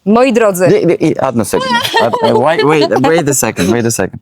Moi drodzy, No second. Wait a second.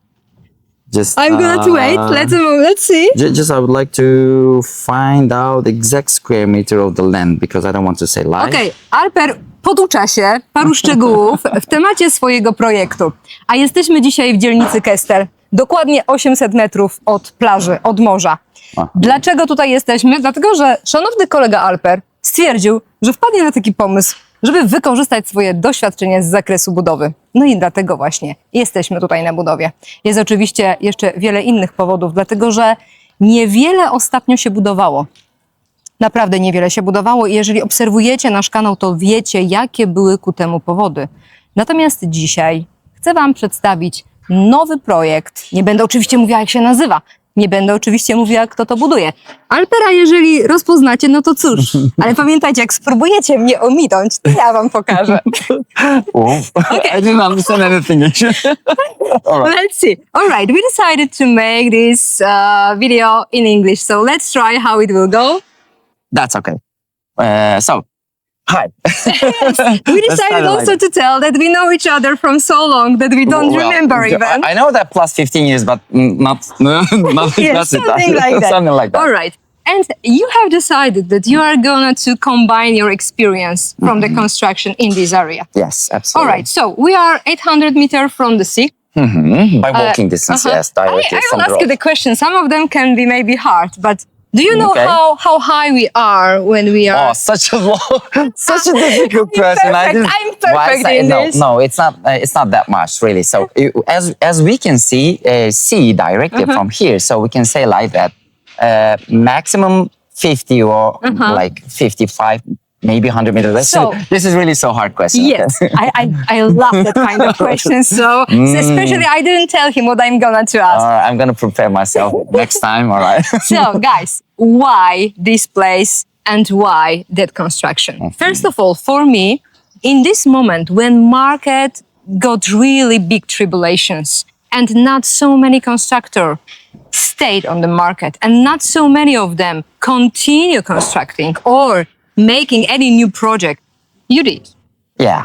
Just, I'm gonna wait. Let's see. Just I would like to find out exact square meter of the land because I don't want to say lie. Okej, Alper poducza się paru szczegółów w temacie swojego projektu. A jesteśmy dzisiaj w dzielnicy Kester, dokładnie 800 metrów od plaży, od morza. Aha. Dlaczego tutaj jesteśmy? Dlatego, że szanowny kolega Alper stwierdził, że wpadnie na taki pomysł, żeby wykorzystać swoje doświadczenie z zakresu budowy. No i dlatego właśnie jesteśmy tutaj na budowie. Jest oczywiście jeszcze wiele innych powodów, dlatego że niewiele ostatnio się budowało. Naprawdę niewiele się budowało i jeżeli obserwujecie nasz kanał, to wiecie, jakie były ku temu powody. Natomiast dzisiaj chcę Wam przedstawić nowy projekt. Nie będę oczywiście mówiła, jak się nazywa. Nie będę oczywiście mówiła, kto to buduje. Alpera, jeżeli rozpoznacie, no to cóż. Ale pamiętajcie, jak spróbujecie mnie ominąć, to ja Wam pokażę. I didn't understand anything. All right. Let's see. All right, we decided to make this video in English. So let's try how it will go. That's okay. Hi. We decided also to tell that we know each other from so long that we don't remember even. I know that plus 15 years, but not Yes, something like that. Something like that. All right. And you have decided that you are going to combine your experience from the construction in this area. Yes, All absolutely. right. So we are 800 meters from the sea. By walking distance, yes, directly I from will ask the you the question. Some of them can be maybe hard, but do you know Okay. how high we are when we are? Oh, such a difficult question. Perfect. I'm perfect in this. No, it's not. It's not that much, really. So, as we can see directly from here, so we can say like that, maximum 50 or like 55, maybe 100 meters. So- This is really so hard question. Yes, I love that kind of question. So especially I didn't tell him what I'm gonna to ask. I'm gonna prepare myself next time. All right. So guys, why this place and why that construction? First of all, for me, in this moment when market got really big tribulations and not so many constructors stayed on the market and not so many of them continue constructing or making any new project, you did. Yeah.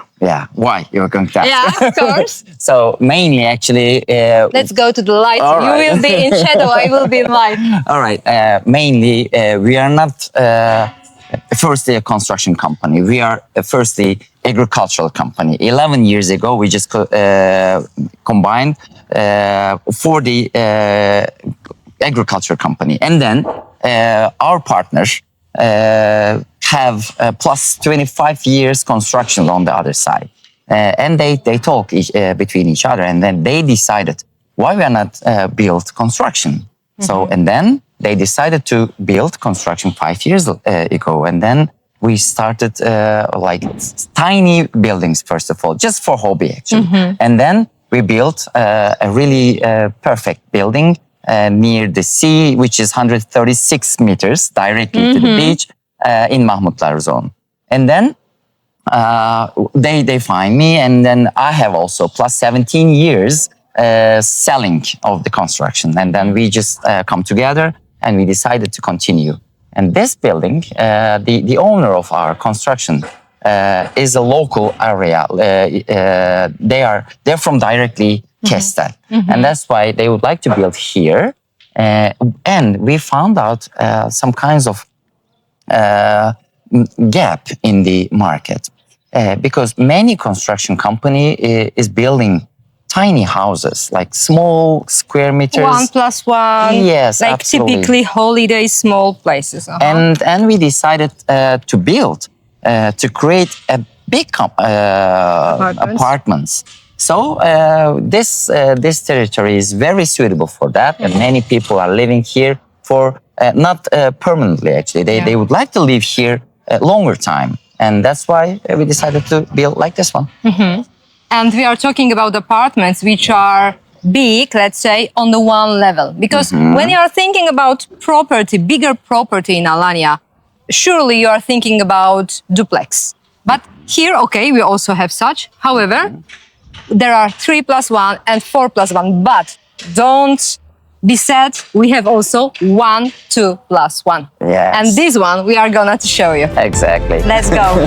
Why you're going to ask? Yeah, of course. So mainly, actually, Let's go to the light. All You right. will be in shadow, I will be in light. all right. Mainly, we are not firstly a construction company. We are firstly agricultural company. 11 years ago, we just combined for the agriculture company, and then our partners have plus 25 years construction on the other side. And they talk between each other, and then they decided why we are not build construction. So, and then they decided to build construction 5 years ago. And then we started like tiny buildings, first of all, just for hobby actually. And then we built a really perfect building near the sea, which is 136 meters directly to the beach in Mahmutlar zone. And then they find me, and then I have also plus 17 years selling of the construction. And then we just come together and we decided to continue. And this building, the owner of our construction is a local area. They're from directly Kester. And that's why they would like to build here. And we found out some kinds of gap in the market because many construction company is building tiny houses, like small square meters. 1+1. Yes, like absolutely. typically holiday small places. And we decided to build, to create a big apartments. So this territory is very suitable for that, and many people are living here for not permanently. Actually, they would like to live here a longer time, and that's why we decided to build like this one. And we are talking about apartments which are big, let's say, on the one level. Because when you are thinking about property, bigger property in Alanya, surely you are thinking about duplex. But here, okay, we also have such. However, there are 3+1 and 4+1. But don't be sad, we have also 1, 2+1. Yes. And this one we are gonna to show you. Exactly. Let's go.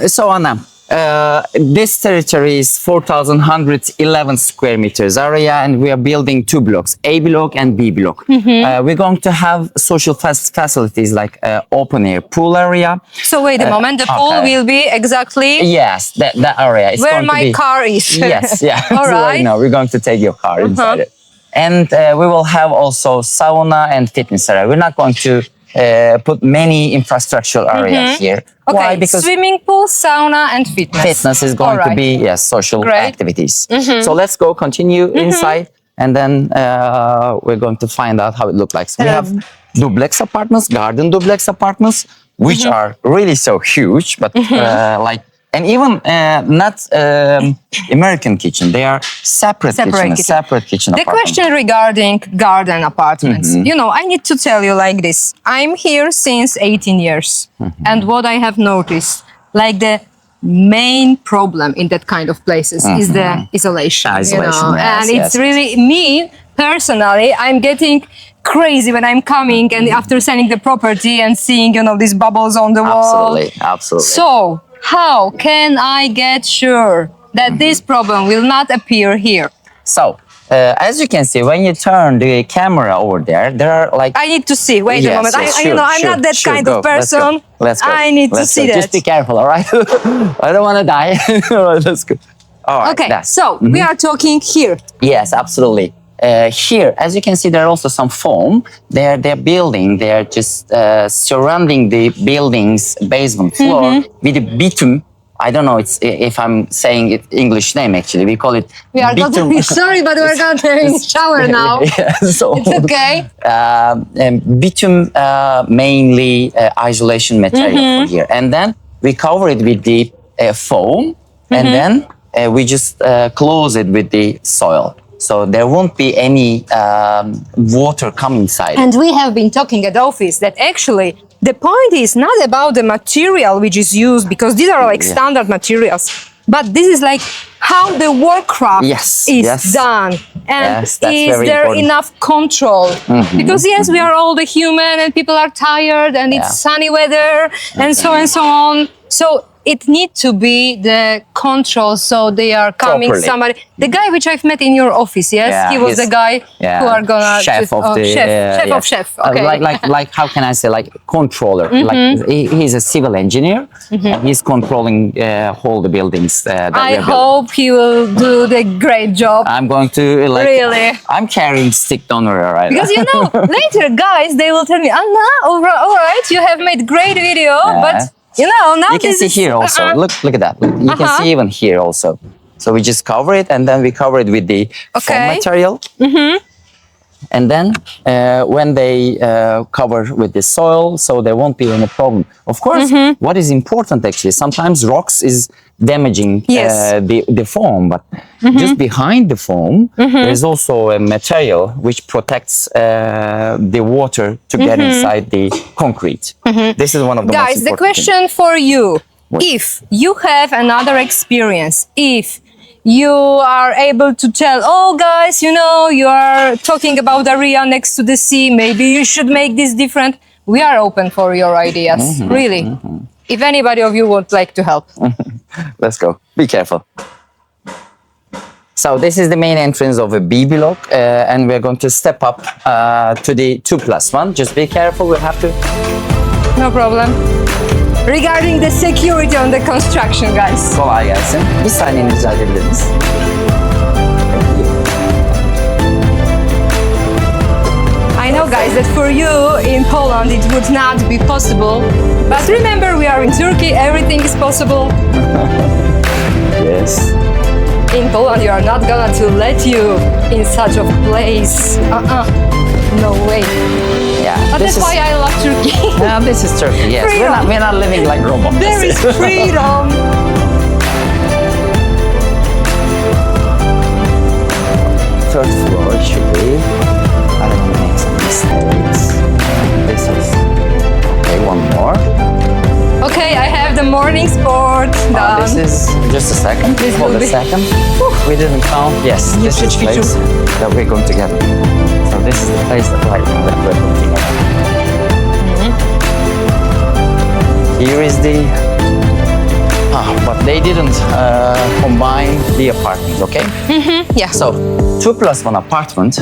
So Anna, this territory is 4,111 square meters area, and we are building two blocks, A block and B block. We're going to have social facilities like open air pool area. So wait a moment, the pool okay. will be exactly Yes, that area is where going to my be. car is. Yes, yeah. All So, right. we're going to take your car inside it. And we will have also sauna and fitness area. We're not going to put many infrastructural areas here. Okay, Why? Because swimming pool, sauna, and fitness. fitness is going All to right. be social Great. activities. So let's go continue inside, and then we're going to find out how it looks like. So we have duplex apartments, garden duplex apartments, which are really so huge, but like, and even not American kitchen. They are separate kitchen The apartments. question regarding garden apartments. You know, I need to tell you like this. I'm here since 18 years. And what I have noticed, like the main problem in that kind of places is the isolation. Isolation, yes, and it's yes. really me personally, I'm getting crazy when I'm coming and after selling the property and seeing, these bubbles on the wall. Absolutely. So, how can I get sure that this problem will not appear here? So, as you can see, when you turn the camera over there, there are like. I need to see. Wait a Yes, moment. yes, I'm sure, not that sure, kind go. of person. Let's go. I need to see that. Just be careful, all right? I don't want to die. All right, let's go. All right. Okay, that's- so we are talking here. Yes, absolutely. Here, as you can see, there are also some foam. They're building. They're just surrounding the building's basement floor with a bitumen. I don't know if I'm saying it English name actually. We call it We are going to be sorry, but we're going to shower now. Yeah, so, It's okay. Bitumen mainly isolation material for here, and then we cover it with the foam, and then we just close it with the soil. So there won't be any water coming inside. And we have been talking at office that actually the point is not about the material which is used, because these are like standard materials, but this is like how the workcraft is done. And Yes, that's is very there important. enough control? Because yes, we are all the human and people are tired and it's sunny weather and so on. So it needs to be the control, so they are coming Properly. somebody. The guy which I've met in your office, yes, Yeah, he was he's- the guy who are gonna chef of the chef of chef. Okay. like how can I say, like controller, like he's a civil engineer, and he's controlling all the buildings that I we're building. hope he will do the great job. I'm going to Really? I'm carrying stick donor right Because later guys, they will tell me, Anna, all right, you have made great video, but now you can this see is, here also. Look at that. You can see even here also. So we just cover it, and then we cover it with the foam material. And then when they cover with the soil, so there won't be any problem. Of course, what is important actually, sometimes rocks is damaging the foam, but just behind the foam, there's also a material which protects the water to get inside the concrete. This is one of the most guys, the important things. question for you, if you have another experience, if you are able to tell, oh guys, you are talking about area next to the sea, maybe you should make this different. We are open for your ideas, really. If anybody of you would like to help. Let's go. Be careful. So this is the main entrance of a B block, and we're going to step up to the 2+1. Just be careful. We have to. No problem. Regarding the security on the construction, guys. Kolay gelsin. Bir saniye rica edebilir miyiz? I know, guys, that for you in Poland it would not be possible. But remember, we are in Turkey, everything is possible. Yes. In Poland, you are not gonna to let you in such a place. No way. Yeah. But that's why I love Turkey. This is Turkey. Yes. Freedom. We're not living like robots. There is freedom. Third floor should be. I don't want to make some mistakes. This is. Okay, one more. Okay, I have the morning sport done. This is just a second. This Hold will a be- second. We didn't count. Yes, this is the place that we're going together. So this is the place that we're going together. Here is the but they didn't combine the apartments, okay? Yeah. So 2+1 apartment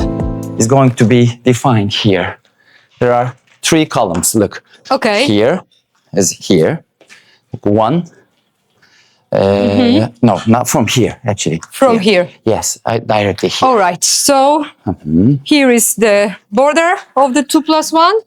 is going to be defined here. There are 3 columns, look. Okay. Here is here. One. No, not from here, actually. From here. Yes, directly here. All right. So here is the border of the 2+1.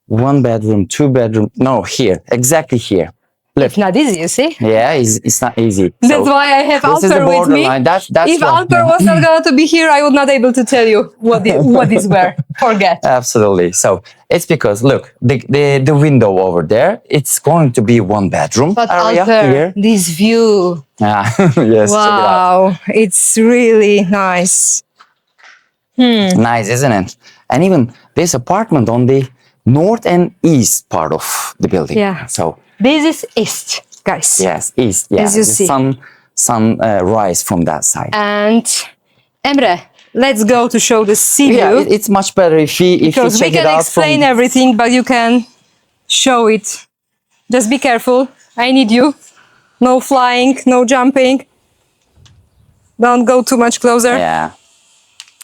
1 bedroom, 2 bedroom. No, here, exactly here. It's not easy, you see. Yeah, it's not easy. That's So why I have this is the Alper with me. borderline. That's If why- Alper was not going to be here, I would not able to tell you what these were. Forget. Absolutely. So it's because look, the window over there, it's going to be 1 bedroom But area Alper, here. this view. Ah, yes, check it out. Wow, it's really nice. Nice, isn't it? And even this apartment on the north and east part of the building. Yeah. So This is east, guys. yes, east. Yeah. As you the see. sun rise from that side. And Emre, let's go to show the sea Yeah, view. it's much better if you Because we check it can out explain from. everything, but you can show it. Just be careful. I need you. No flying, no jumping. Don't go too much closer. Yeah.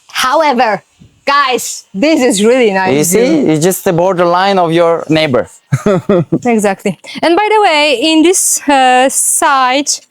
However, guys, this is really nice. You see, view. it's just the borderline of your neighbor. Exactly. And by the way, in this site,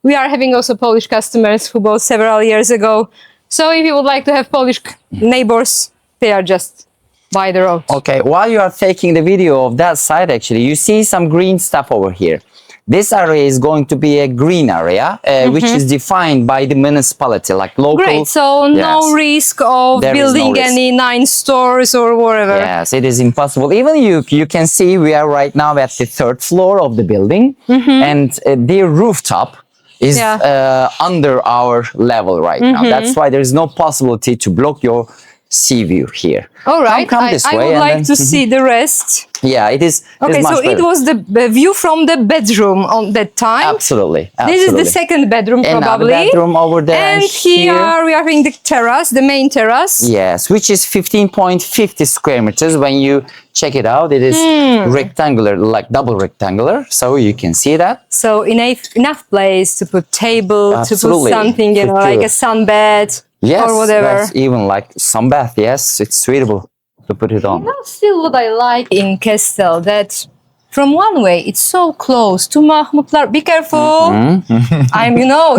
we are having also Polish customers who bought several years ago. So if you would like to have Polish neighbors, they are just by the road. Okay, while you are taking the video of that side, actually, you see some green stuff over here. This area is going to be a green area, which is defined by the municipality, like local. Great. So no Yes. risk of There is no building risk. any 9 stores or whatever. Yes, it is impossible. Even you can see we are right now at the 3rd floor of the building, and the rooftop is Yeah. under our level right now. That's why there is no possibility to block your sea view here. All right. Come this I way would and like then- to see the rest. Yeah, it is. Okay, much so it better. was the view from the bedroom on that time. Absolutely. This is the second bedroom, Another probably. bedroom over there. And here we are having the terrace, the main terrace. Yes, which is 15.50 square meters. When you check it out, it is rectangular, like double rectangular. So you can see that. So enough place to put table, Absolutely. to put something, you know, For like sure. a sunbed Yes, or whatever. that's even like some bath. Yes, it's suitable to put it on. That's still what I like in Kestel, that from one way it's so close to Mahmutlar. Be careful. I'm,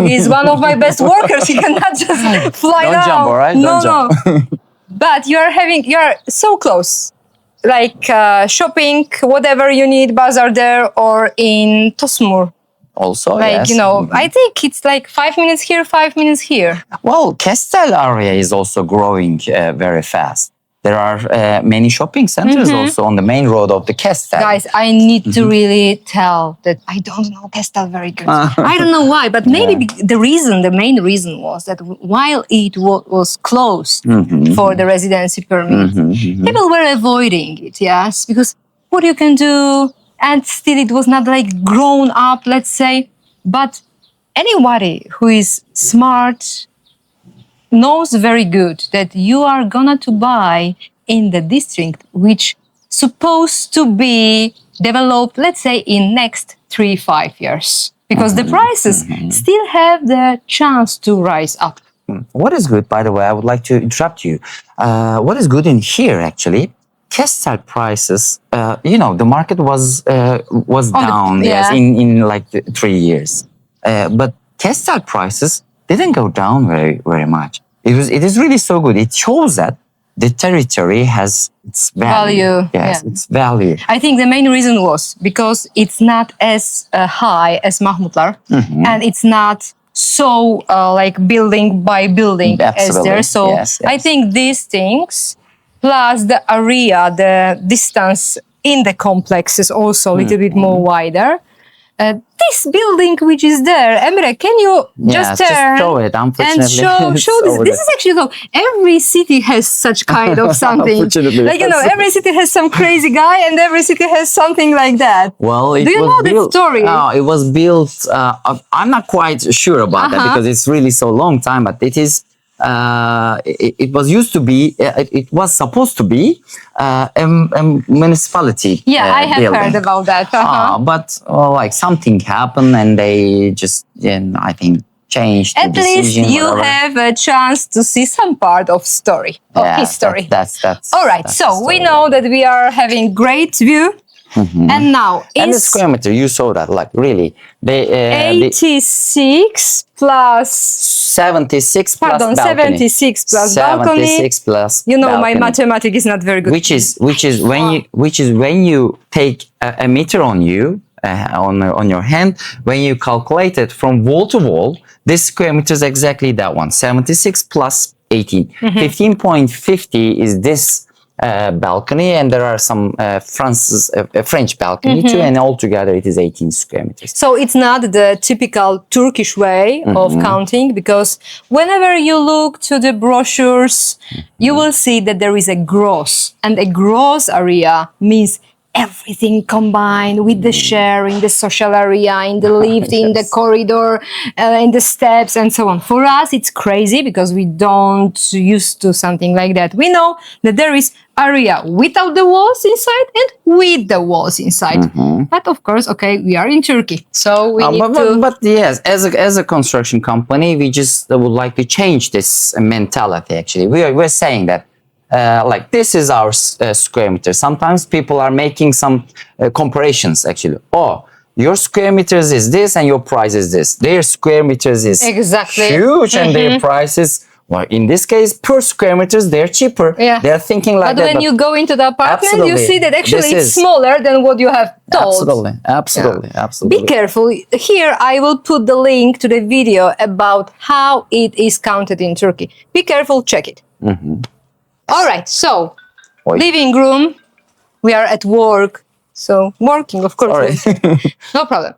he's one of my best workers. He cannot just fly Don't down. jump, all right? No, Don't jump. no. But you're so close. Like shopping, whatever you need, bazaar there or in Tosmur. Also, Like, yes. I think it's like 5 minutes here, 5 minutes here. Well, Kestel area is also growing very fast. There are many shopping centers also on the main road of the Kestel. Guys, I need to really tell that I don't know Kestel very good. I don't know why, but maybe the main reason was that while it was closed for the residency permit, people were avoiding it, yes, because what you can do, and still it was not like grown up, let's say, but anybody who is smart knows very good that you are gonna to buy in the district which supposed to be developed, let's say, in next 3-5 years, because the prices still have the chance to rise up. What is good, by the way, I would like to interrupt you. What is good in here, actually, Kestel prices, the market was down, yes, yeah. in like 3 years. But Kestel prices didn't go down very, very much. It is really so good. It shows that the territory has its value. Value, Yes, yeah. its value. I think the main reason was because it's not as high as Mahmutlar, and it's not so like building by building as Absolutely. there. So Yes, I yes. think these things, plus the area, the distance in the complex is also a little bit more wider. This building which is there, Emre, can you Yes, just turn show it. and Unfortunately, show it's this? over This there. is actually so. Every city has such kind of something. Unfortunately, Like yes. every city has some crazy guy, and every city has something like that. Well, it Do you was know that built, story? No, it was built. I'm not quite sure about that because it's really so long time. But it is it was used to be, it was supposed to be a municipality. Yeah, I have building. heard about that. But like something happened and they just, I think, changed the At least decision, you whatever. have a chance to see some part of story, of Yeah, history. That's All right, that's so the we story. know that we are having great view. And now, And the square meter, you saw that, like really, they 86 plus 76 plus Pardon, balcony. 76 plus balcony. 76 plus You know, my balcony. mathematics is not very good. Which is when you take a meter on you on your hand, when you calculate it from wall to wall, this square meter is exactly that one. 76 plus 18. 15.50 is this balcony, and there are some French balcony too, and altogether it is 18 square meters. So it's not the typical Turkish way of counting, because whenever you look to the brochures, you will see that there is a gross, and a gross area means everything combined with the sharing, the social area, in the lift, in the corridor, in the steps, and so on. For us, it's crazy because we don't used to something like that. We know that there is area without the walls inside and with the walls inside. But of course, okay, we are in Turkey, so we need to... But yes, as a construction company, we just would like to change this mentality. Actually, we're saying that. Like this is our square meter. Sometimes people are making some comparisons actually. Oh, your square meters is this and your price is this. Their square meters is Exactly. huge and their price is, well, in this case, per square meters, they're cheaper. Yeah. They're thinking like But that. when you go into the apartment, you Absolutely. see that actually This it's is- smaller than what you have told. Absolutely. Be careful. Here, I will put the link to the video about how it is counted in Turkey. Be careful, check it. All right, so Oi. living room, we are at work, so working, of course. All right. No problem.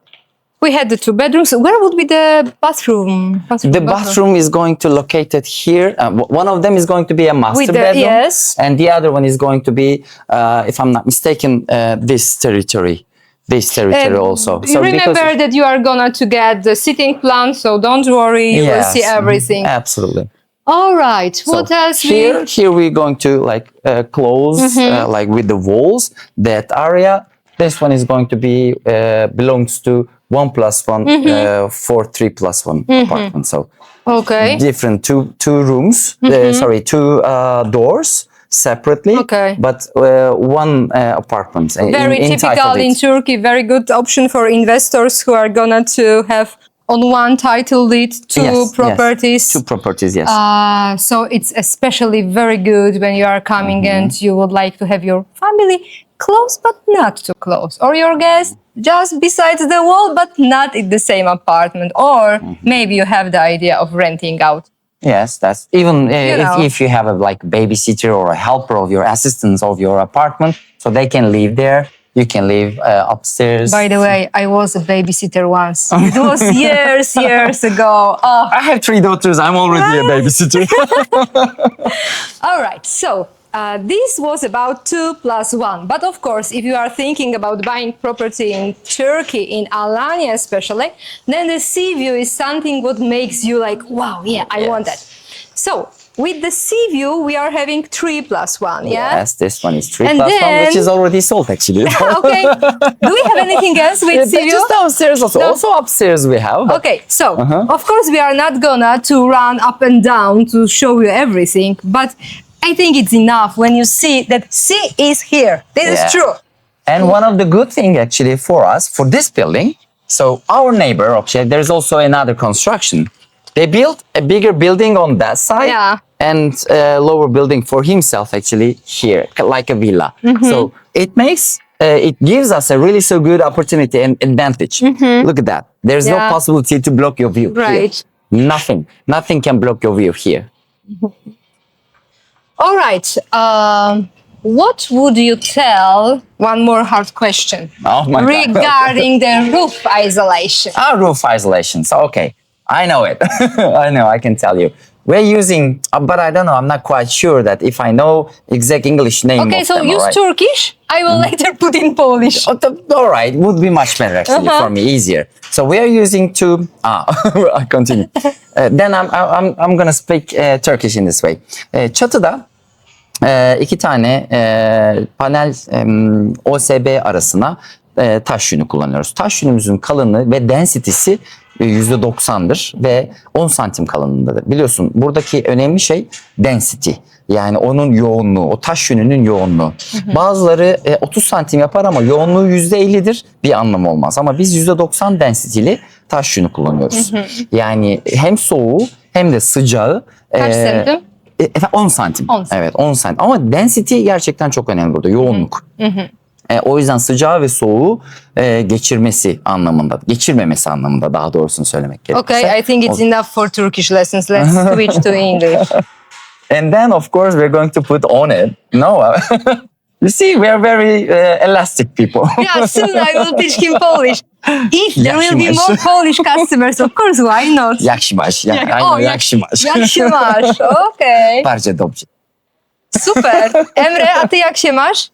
We had the 2 bedrooms. Where would be the bathroom? The bathroom is going to locate it here. One of them is going to be a master With the- bedroom, yes. and the other one is going to be, if I'm not mistaken, this territory. Also. You remember that you are gonna to get the sitting plan, so don't worry, you will see everything. Absolutely. All right, what So else? here we're going to like close like with the walls that area. This one is going to be belongs to 1+1 for 3+1 apartment. So Okay. different two rooms. Two doors separately. Okay. But one apartment. Very inside typical of it. in Turkey. Very good option for investors who are gonna to have on one title deed 2 Yes, properties. 2 properties. Yes. So it's especially very good when you are coming and you would like to have your family close but not too close, or your guests just besides the wall but not in the same apartment, or maybe you have the idea of renting out. Yes, that's even know. if you have a like babysitter or a helper of your assistants of your apartment, so they can live there. You can live upstairs. By the way, I was a babysitter once. It was years ago. Oh, I have 3 daughters. I'm already a babysitter. all right, so this was about 2+1. But of course, if you are thinking about buying property in Turkey, in Alanya especially, then the sea view is something what makes you like, wow, yeah, I want that. So with the sea view, we are having 3+1, yeah? Yes, this one is 3+1, And then- which is already sold actually. Okay. Do we have anything else with sea view? Just downstairs also. No. Also upstairs we have. but- Okay, so of course we are not gonna to run up and down to show you everything, but I think it's enough when you see that sea is here. This Yeah. is true. And one of the good thing actually for us, for this building, so our neighbor, actually, there's also another construction. They built a bigger building on that side Yeah. and a lower building for himself actually here, like a villa. So it makes, it gives us a really so good opportunity and advantage. Look at that. There's Yeah. no possibility to block your view. here. Right. Nothing can block your view here. All right. What would you tell? One more hard question Oh my God. regarding the roof isolation. Roof isolation. So, okay, I know it. I know, I can tell you. we're using, but I don't know. I'm not quite sure that if I know exact English name. Okay, of so them, use alright? Turkish. I will later put in Polish. All right, would be much better actually for me, easier. So we are using two. I continue. Then I'm gonna speak Turkish in this way. Çatıda iki tane panel OSB arasına taş yünü kullanıyoruz. Taş yünümüzün kalınlığı ve density'si %90'dır ve 10 santim kalınlığındadır. Biliyorsun buradaki önemli şey density. Yani onun yoğunluğu, o taş yününün yoğunluğu. Bazıları 30 santim yapar ama yoğunluğu %50'dir. Bir anlamı olmaz. Ama biz %90 density'li taş yünü kullanıyoruz. Yani hem soğuğu hem de sıcağı. Kaç santim? 10 santim. 10 santim. Evet 10 santim. Ama density gerçekten çok önemli burada. Yoğunluk. O yüzden sıcağı ve soğuğu geçirmesi anlamında, geçirmemesi anlamında daha doğrusunu söylemek gerekirse. Okay, I think it's enough for Turkish lessons. Let's switch to English. And then of course we're going to put on it. No, you see, we are very elastic people. Yeah, soon I will teach him Polish. If there will be Yakşı more Polish customers, of course, why not? Jakshi masz. I know, O, jakshi masz. Jak się masz? Okej. Bardzo dobrze. Super. Emre, a ty jak się masz?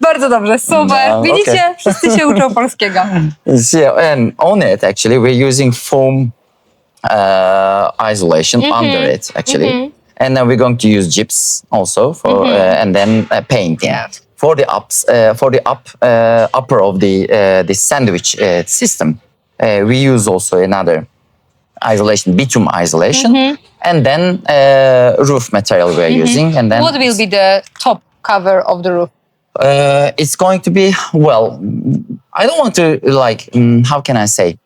Bardzo dobrze, super. No, Widzicie? okay. Wszyscy się uczą polskiego. So, and on it actually we're using foam isolation under it actually. And then we're going to use gyps also for and then paint. Yeah. For the upper of the sandwich system, we use also another isolation, bitumen isolation, and then roof material we're using. And then What will be the top cover of the roof? it's going to be, well, I don't want to like, how can I say?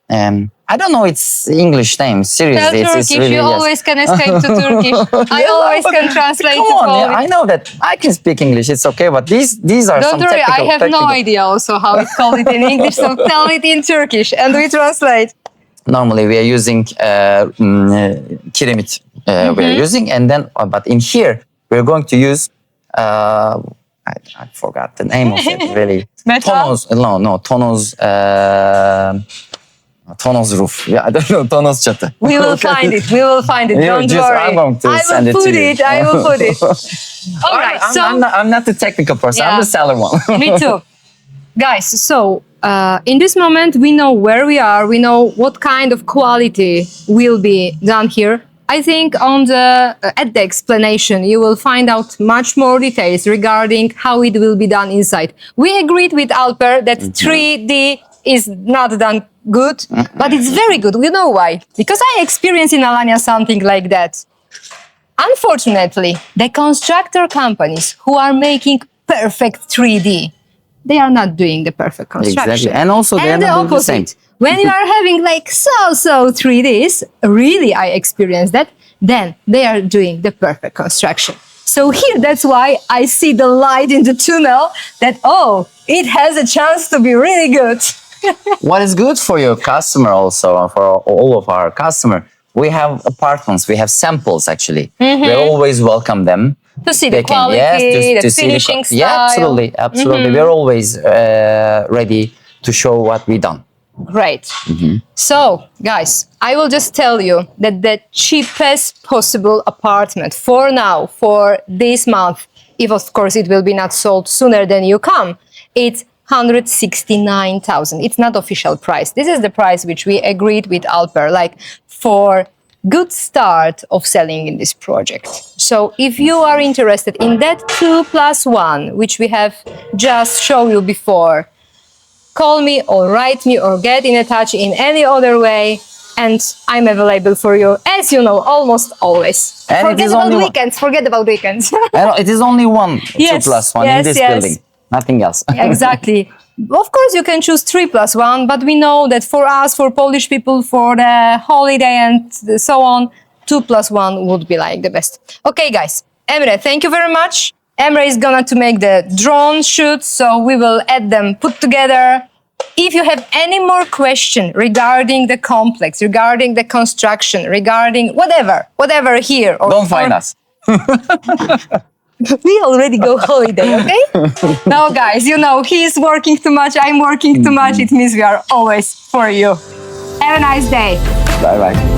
I don't know its English name. Tell Seriously, Turkish, really, you yes. always can escape to Turkish. I always can translate Come to on, yeah, Polish. I know that I can speak English. It's okay, but these are Don't some worry, technical. I have no idea also how it's called it in English, so tell it in Turkish and we translate. Normally, we are using kiremit. We are using, and then, but in here we're going to use. I forgot the name of it. Really, Metal? Tonos. No, Tonos. Tonos roof. Yeah, I don't know. Tonos çatı. We will find it. We will find it. You Don't just- worry. I'm going to I send will it put to you. it. I will put it. All right. I'm, So I'm not the technical person. Yeah. I'm the seller one. me too, guys. So in this moment, we know where we are. We know what kind of quality will be done here. I think on the at the explanation, you will find out much more details regarding how it will be done inside. We agreed with Alper that 3D is not done good, but it's very good. We know why. Because I experienced in Alanya something like that. Unfortunately, the constructor companies who are making perfect 3D, they are not doing the perfect construction. Exactly. And also they're And the not doing the same. opposite. When you are having like so 3Ds, really I experienced that, then they are doing the perfect construction. So here, that's why I see the light in the tunnel that, oh, it has a chance to be really good. What is good for your customer also, for all of our customer, we have apartments, we have samples actually. We always welcome them. To see They the can- quality, yes, the see the finishing style. Yeah, absolutely, absolutely. We're always ready to show what we done. Great. So, guys, I will just tell you that the cheapest possible apartment for now, for this month, if of course it will be not sold sooner than you come, it's 169,000. It's not official price. This is the price which we agreed with Alper, like for good start of selling in this project. So if you are interested in that 2+1, which we have just shown you before, call me or write me or get in touch in any other way, and I'm available for you, as you know, almost always. And it Forget is about only one- weekends. Forget about weekends. It is only one Yes, 2+1 in yes, this yes. building, nothing else. Exactly. Of course, you can choose 3+1, but we know that for us, for Polish people, for the holiday and so on, 2+1 would be like the best. Okay, guys. Emre, thank you very much. Emre is gonna to make the drone shoot, so we will add them put together. If you have any more question regarding the complex, regarding the construction, regarding whatever here. Or Don't find us. We already go holiday, okay? Now, guys, you know, he's working too much, I'm working too much. It means we are always for you. Have a nice day. Bye bye.